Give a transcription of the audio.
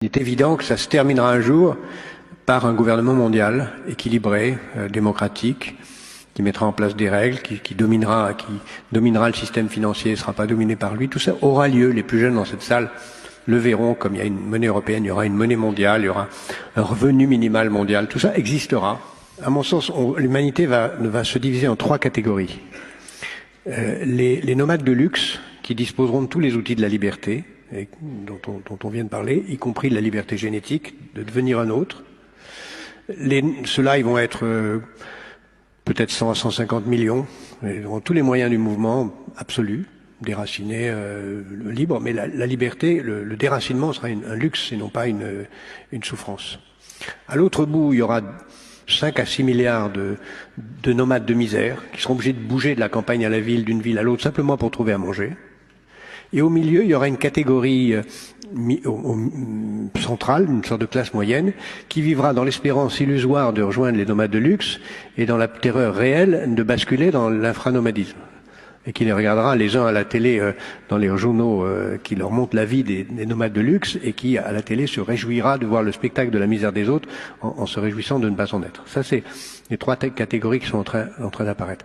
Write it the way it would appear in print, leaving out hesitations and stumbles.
Il est évident que ça se terminera un jour par un gouvernement mondial équilibré, démocratique, qui mettra en place des règles, qui dominera le système financier, ne sera pas dominé par lui. Tout ça aura lieu. Les plus jeunes dans cette salle le verront. Comme il y a une monnaie européenne, il y aura une monnaie mondiale, il y aura un revenu minimal mondial. Tout ça existera. À mon sens, l'humanité va se diviser en trois catégories. Les nomades de luxe, qui disposeront de tous les outils de la liberté, dont on vient de parler, y compris de la liberté génétique, de devenir un autre. Ceux-là, ils vont être peut-être 100 à 150 millions, ils auront tous les moyens du mouvement absolu, déraciné, libre, mais la liberté, le déracinement sera un luxe et non pas une souffrance. À l'autre bout, il y aura 5 à 6 milliards de nomades de misère qui seront obligés de bouger de la campagne à la ville, d'une ville à l'autre, simplement pour trouver à manger. Et au milieu, il y aura une catégorie centrale, une sorte de classe moyenne, qui vivra dans l'espérance illusoire de rejoindre les nomades de luxe et dans la terreur réelle de basculer dans l'infranomadisme. Et qui les regardera les uns à la télé, dans les journaux qui leur montrent la vie des nomades de luxe, et qui, à la télé, se réjouira de voir le spectacle de la misère des autres en se réjouissant de ne pas en être. Ça, c'est les trois catégories qui sont en train d'apparaître.